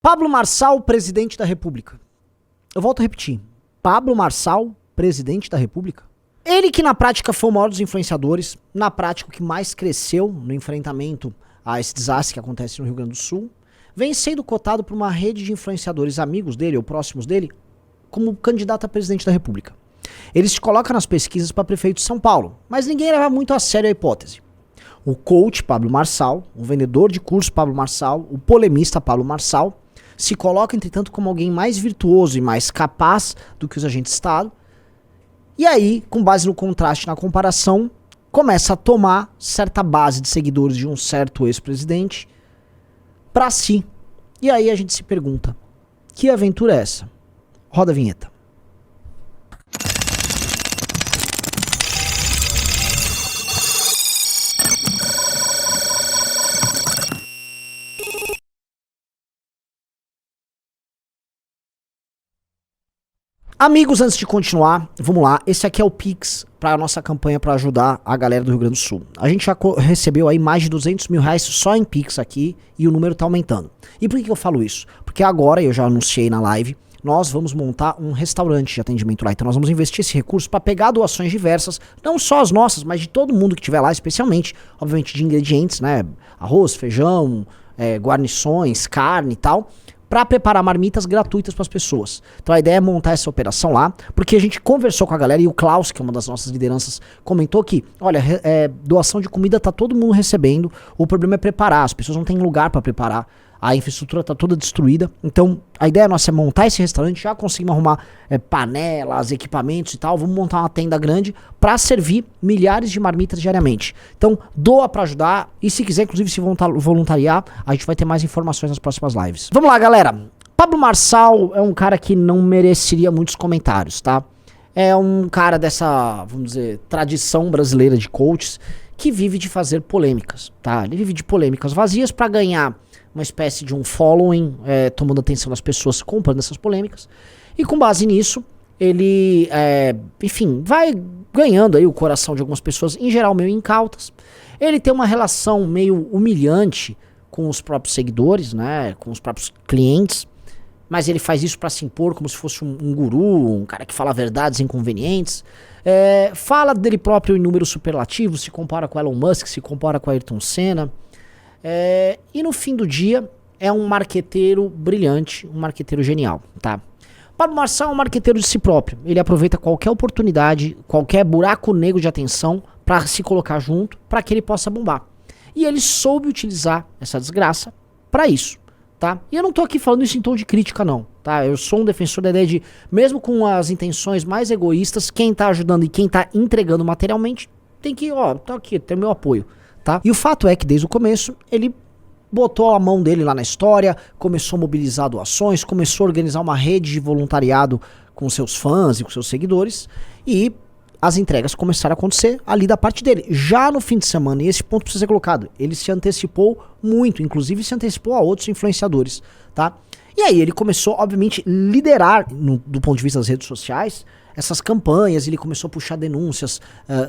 Pablo Marçal, presidente da República. Eu volto a repetir. Pablo Marçal, presidente da República. Ele que na prática foi o maior dos influenciadores, na prática o que mais cresceu no enfrentamento a esse desastre que acontece no Rio Grande do Sul, vem sendo cotado por uma rede de influenciadores amigos dele ou próximos dele como candidato a presidente da República. Ele se coloca nas pesquisas para prefeito de São Paulo, mas ninguém leva muito a sério a hipótese. O coach Pablo Marçal, o vendedor de curso Pablo Marçal, o polemista Pablo Marçal, se coloca, entretanto, como alguém mais virtuoso e mais capaz do que os agentes de Estado. E aí, com base no contraste, na comparação, começa a tomar certa base de seguidores de um certo ex-presidente para si. E aí a gente se pergunta, que aventura é essa? Roda a vinheta. Amigos, antes de continuar, vamos lá, esse aqui é o Pix para a nossa campanha para ajudar a galera do Rio Grande do Sul. A gente já recebeu aí mais de 200 mil reais só em Pix aqui e o número tá aumentando. E por que eu falo isso? Porque agora, eu já anunciei na live, nós vamos montar um restaurante de atendimento lá. Então nós vamos investir esse recurso para pegar doações diversas, não só as nossas, mas de todo mundo que estiver lá, especialmente, obviamente, de ingredientes, né? Arroz, feijão, guarnições, carne e tal, para preparar marmitas gratuitas para as pessoas. Então a ideia é montar essa operação lá, porque a gente conversou com a galera e o Klaus, que é uma das nossas lideranças, comentou que, olha, doação de comida tá todo mundo recebendo, o problema é preparar, as pessoas não têm lugar para preparar, a infraestrutura tá toda destruída. Então a ideia nossa é montar esse restaurante, já conseguimos arrumar panelas, equipamentos e tal, vamos montar uma tenda grande para servir milhares de marmitas diariamente. Então doa para ajudar e se quiser inclusive se voluntariar, a gente vai ter mais informações nas próximas lives. Vamos lá, galera. Pablo Marçal é um cara que não mereceria muitos comentários, tá? É um cara dessa, vamos dizer, tradição brasileira de coaches que vive de fazer polêmicas, tá? Ele vive de polêmicas vazias para ganhar uma espécie de um following, tomando atenção das pessoas, comprando essas polêmicas. E com base nisso, ele, enfim, vai ganhando aí o coração de algumas pessoas, em geral meio incautas. Ele tem uma relação meio humilhante com os próprios seguidores, né, com os próprios clientes. Mas ele faz isso para se impor como se fosse um guru, um cara que fala verdades inconvenientes. Fala dele próprio em números superlativos, se compara com Elon Musk, se compara com Ayrton Senna. E no fim do dia é um marqueteiro brilhante, um marqueteiro genial, tá? Pablo Marçal é um marqueteiro de si próprio. Ele aproveita qualquer oportunidade, qualquer buraco negro de atenção para se colocar junto, para que ele possa bombar. E ele soube utilizar essa desgraça para isso, tá? E eu não tô aqui falando isso em tom de crítica não, tá? Eu sou um defensor da ideia de, mesmo com as intenções mais egoístas, quem tá ajudando e quem tá entregando materialmente, tem que, tá aqui, tem meu apoio. Tá? E o fato é que desde o começo ele botou a mão dele lá na história, começou a mobilizar doações, começou a organizar uma rede de voluntariado com seus fãs e com seus seguidores e as entregas começaram a acontecer ali da parte dele. Já no fim de semana, e esse ponto precisa ser colocado, ele se antecipou muito, inclusive se antecipou a outros influenciadores, tá? E aí ele começou, obviamente, liderar do ponto de vista das redes sociais essas campanhas. Ele começou a puxar denúncias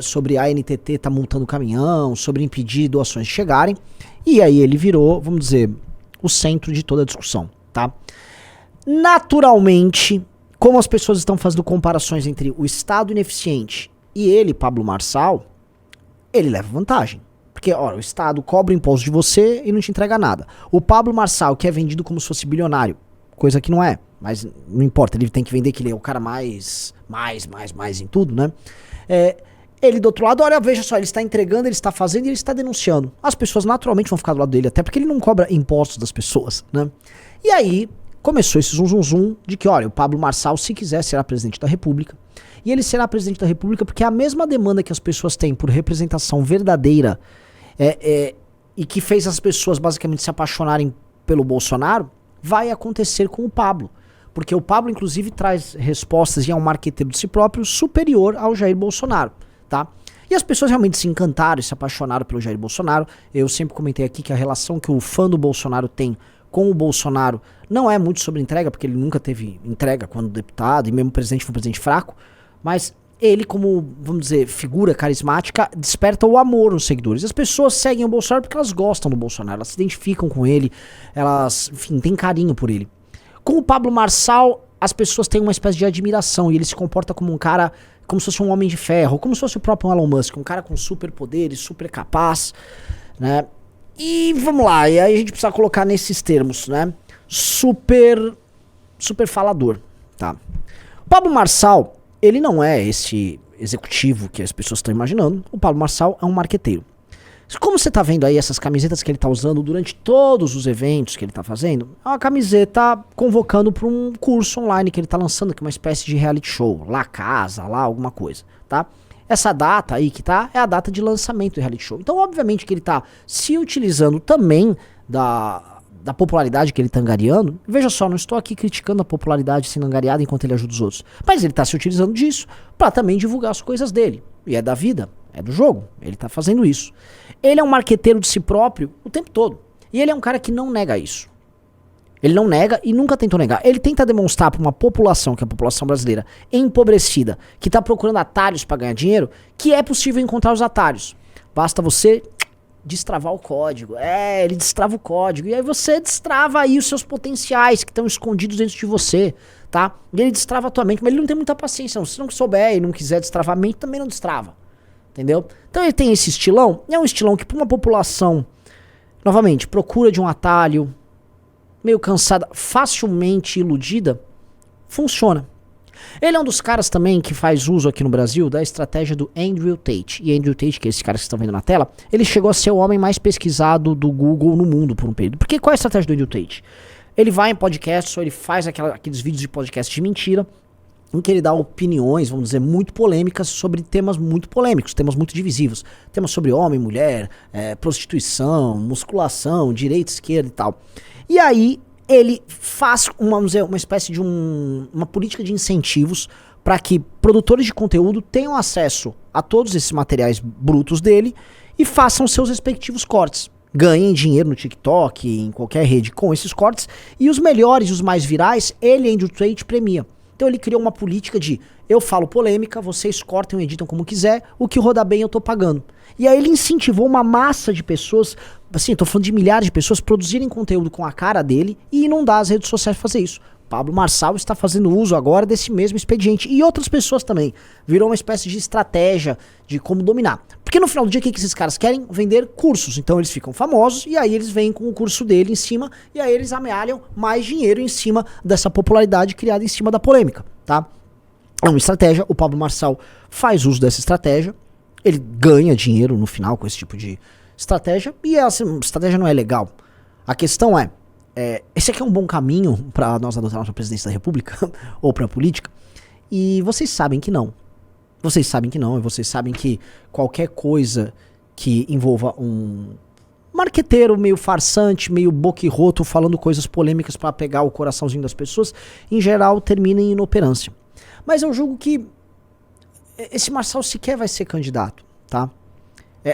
sobre a ANTT tá multando o caminhão, sobre impedir doações de chegarem. E aí ele virou, vamos dizer, o centro de toda a discussão, tá? Naturalmente, como as pessoas estão fazendo comparações entre o Estado ineficiente e ele, Pablo Marçal, ele leva vantagem. Porque, o Estado cobra o imposto de você e não te entrega nada. O Pablo Marçal, que é vendido como se fosse bilionário, coisa que não é, mas não importa, ele tem que vender que ele é o cara mais em tudo, né? Ele do outro lado, olha, veja só, ele está entregando, ele está fazendo e ele está denunciando. As pessoas naturalmente vão ficar do lado dele, até porque ele não cobra impostos das pessoas, né? E aí começou esse zum de que, olha, o Pablo Marçal, se quiser, será presidente da República. E ele será presidente da República porque a mesma demanda que as pessoas têm por representação verdadeira e que fez as pessoas basicamente se apaixonarem pelo Bolsonaro, vai acontecer com o Pablo. Porque o Pablo, inclusive, traz respostas e é um marqueteiro de si próprio superior ao Jair Bolsonaro, tá? E as pessoas realmente se encantaram e se apaixonaram pelo Jair Bolsonaro. Eu sempre comentei aqui que a relação que o fã do Bolsonaro tem com o Bolsonaro não é muito sobre entrega, porque ele nunca teve entrega quando deputado, e mesmo presidente foi um presidente fraco, mas ele, como, vamos dizer, figura carismática, desperta o amor nos seguidores. As pessoas seguem o Bolsonaro porque elas gostam do Bolsonaro, elas se identificam com ele, elas, enfim, têm carinho por ele. Com o Pablo Marçal, as pessoas têm uma espécie de admiração e ele se comporta como um cara, como se fosse um homem de ferro, como se fosse o próprio Elon Musk, um cara com superpoderes, super capaz, né? E vamos lá, e aí a gente precisa colocar nesses termos, né? Super falador, tá? O Pablo Marçal, ele não é esse executivo que as pessoas estão imaginando. O Pablo Marçal é um marqueteiro. Como você tá vendo aí essas camisetas que ele tá usando durante todos os eventos que ele tá fazendo, é uma camiseta convocando para um curso online que ele tá lançando, que é uma espécie de reality show, lá casa, lá alguma coisa, tá? Essa data aí que tá é a data de lançamento do reality show. Então, obviamente que ele tá se utilizando também da popularidade que ele tá angariando. Veja só, não estou aqui criticando a popularidade sendo angariada enquanto ele ajuda os outros. Mas ele tá se utilizando disso pra também divulgar as coisas dele. E é da vida, é do jogo. Ele tá fazendo isso. Ele é um marqueteiro de si próprio o tempo todo. E ele é um cara que não nega isso. Ele não nega e nunca tentou negar. Ele tenta demonstrar pra uma população, que é a população brasileira, empobrecida, que tá procurando atalhos pra ganhar dinheiro, que é possível encontrar os atalhos. Basta você destravar o código. Ele destrava o código. E aí você destrava aí os seus potenciais que estão escondidos dentro de você, tá? E ele destrava a tua mente, mas ele não tem muita paciência, não. Se não souber e não quiser destravar a mente, também não destrava. Entendeu? Então ele tem esse estilão. É um estilão que pra uma população, novamente, procura de um atalho, meio cansada, facilmente iludida, funciona. Ele é um dos caras também que faz uso aqui no Brasil da estratégia do Andrew Tate. E Andrew Tate, que é esse cara que vocês estão vendo na tela, ele chegou a ser o homem mais pesquisado do Google no mundo por um período. Porque qual é a estratégia do Andrew Tate? Ele vai em podcasts, ou ele faz aqueles vídeos de podcast de mentira, em que ele dá opiniões, vamos dizer, muito polêmicas sobre temas muito polêmicos, temas muito divisivos. Temas sobre homem, mulher, prostituição, musculação, direita, esquerda e tal. E aí ele faz vamos dizer, uma espécie de uma política de incentivos para que produtores de conteúdo tenham acesso a todos esses materiais brutos dele e façam seus respectivos cortes. Ganhem dinheiro no TikTok, em qualquer rede com esses cortes, e os melhores e os mais virais, ele, Andrew Tate, premia. Então ele criou uma política de eu falo polêmica, vocês cortam e editam como quiser, o que rodar bem eu tô pagando. E aí ele incentivou uma massa de pessoas, assim, eu tô falando de milhares de pessoas, produzirem conteúdo com a cara dele e inundar as redes sociais pra fazer isso. Pablo Marçal está fazendo uso agora desse mesmo expediente. E outras pessoas também. Virou uma espécie de estratégia de como dominar. Porque no final do dia, o que esses caras querem? Vender cursos. Então eles ficam famosos e aí eles vêm com o curso dele em cima e aí eles amealham mais dinheiro em cima dessa popularidade criada em cima da polêmica, tá? É uma estratégia. O Pablo Marçal faz uso dessa estratégia. Ele ganha dinheiro no final com esse tipo de estratégia. E essa estratégia não é legal. A questão é, esse aqui é um bom caminho para nós adotarmos a presidência da República ou para a política, e vocês sabem que não. Vocês sabem que não, e vocês sabem que qualquer coisa que envolva um marqueteiro meio farsante, meio boquirroto, falando coisas polêmicas para pegar o coraçãozinho das pessoas, em geral termina em inoperância. Mas eu julgo que esse Marçal sequer vai ser candidato, tá?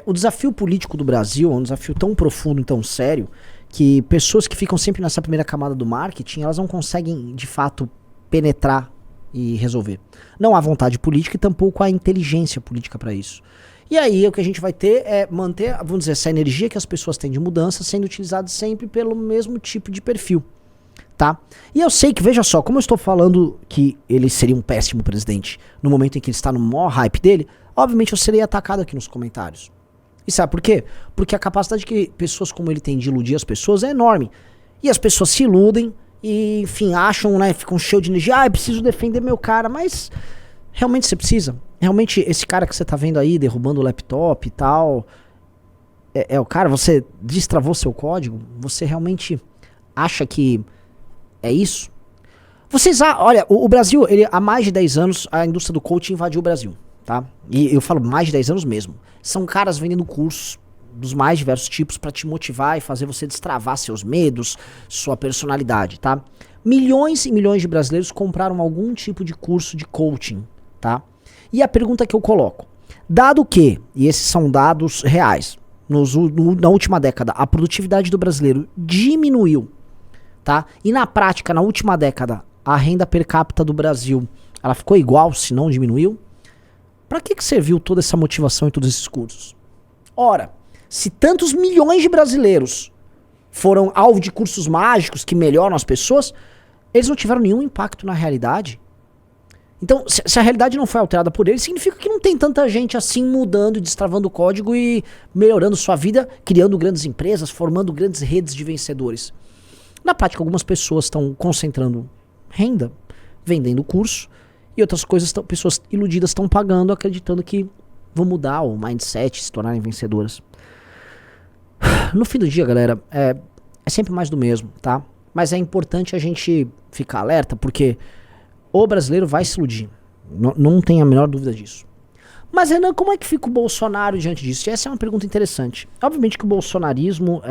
O desafio político do Brasil é um desafio tão profundo e tão sério que pessoas que ficam sempre nessa primeira camada do marketing, elas não conseguem, de fato, penetrar e resolver. Não há vontade política e tampouco há inteligência política para isso. E aí o que a gente vai ter é manter, vamos dizer, essa energia que as pessoas têm de mudança sendo utilizada sempre pelo mesmo tipo de perfil, tá? E eu sei que, veja só, como eu estou falando que ele seria um péssimo presidente no momento em que ele está no maior hype dele, obviamente eu serei atacado aqui nos comentários. E sabe por quê? Porque a capacidade que pessoas como ele têm de iludir as pessoas é enorme. E as pessoas se iludem e, enfim, acham, né, ficam cheios de energia. Eu preciso defender meu cara, mas realmente você precisa? Realmente esse cara que você tá vendo aí, derrubando o laptop e tal, é o cara? Você destravou seu código? Você realmente acha que é isso? Olha, o Brasil, há mais de 10 anos, a indústria do coaching invadiu o Brasil. Tá? E eu falo mais de 10 anos mesmo. São caras vendendo cursos dos mais diversos tipos pra te motivar e fazer você destravar seus medos, sua personalidade, tá? Milhões e milhões de brasileiros compraram algum tipo de curso de coaching, tá? E a pergunta que eu coloco, dado que, e esses são dados reais, na última década a produtividade do brasileiro diminuiu, tá? E na prática, na última década, a renda per capita do Brasil, ela ficou igual, se não diminuiu? Pra que serviu toda essa motivação e todos esses cursos? Ora, se tantos milhões de brasileiros foram alvo de cursos mágicos que melhoram as pessoas, eles não tiveram nenhum impacto na realidade. Então, se a realidade não foi alterada por eles, significa que não tem tanta gente assim mudando, destravando o código e melhorando sua vida, criando grandes empresas, formando grandes redes de vencedores. Na prática, algumas pessoas estão concentrando renda, vendendo curso, e outras coisas, pessoas iludidas estão pagando, acreditando que vão mudar o mindset, se tornarem vencedoras. No fim do dia, galera, é sempre mais do mesmo, tá? Mas é importante a gente ficar alerta, porque o brasileiro vai se iludir. Não tem a menor dúvida disso. Mas, Renan, como é que fica o Bolsonaro diante disso? Essa é uma pergunta interessante. Obviamente que o bolsonarismo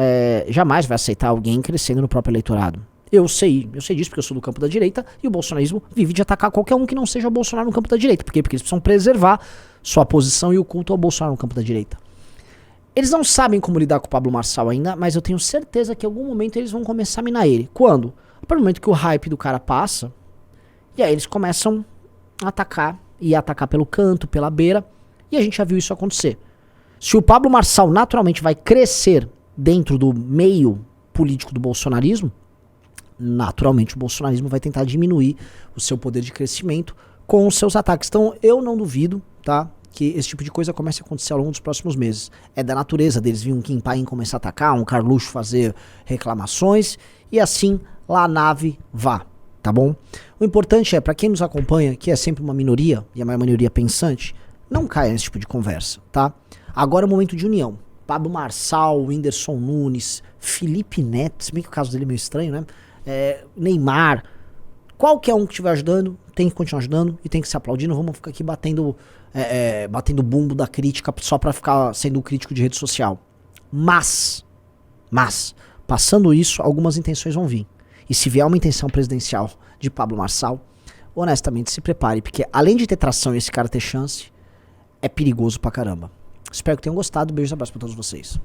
jamais vai aceitar alguém crescendo no próprio eleitorado. Eu sei disso porque eu sou do campo da direita, e o bolsonarismo vive de atacar qualquer um que não seja o Bolsonaro no campo da direita. Por quê? Porque eles precisam preservar sua posição e o culto ao Bolsonaro no campo da direita. Eles não sabem como lidar com o Pablo Marçal ainda, mas eu tenho certeza que em algum momento eles vão começar a minar ele. Quando? A partir do momento que o hype do cara passa, e aí eles começam a atacar, e atacar pelo canto, pela beira, e a gente já viu isso acontecer. Se o Pablo Marçal naturalmente vai crescer dentro do meio político do bolsonarismo, naturalmente o bolsonarismo vai tentar diminuir o seu poder de crescimento com os seus ataques. Então eu não duvido, tá, que esse tipo de coisa comece a acontecer ao longo dos próximos meses. É da natureza deles vir um Kim Paim começar a atacar, um Carluxo fazer reclamações, e assim lá a nave vá. Tá bom? O importante é, pra quem nos acompanha, que é sempre uma minoria, e é uma minoria pensante, não caia nesse tipo de conversa, tá? Agora é o momento de união. Pablo Marçal, Whindersson Nunes, Felipe Neto, se bem que o caso dele é meio estranho, né? Neymar, qualquer um que estiver ajudando, tem que continuar ajudando e tem que se aplaudir. Não vamos ficar aqui batendo bumbo da crítica só pra ficar sendo um crítico de rede social. Mas, passando isso, algumas intenções vão vir. E se vier uma intenção presidencial de Pablo Marçal, honestamente se prepare, porque além de ter tração e esse cara ter chance, é perigoso pra caramba. Espero que tenham gostado. Beijos e abraços pra todos vocês.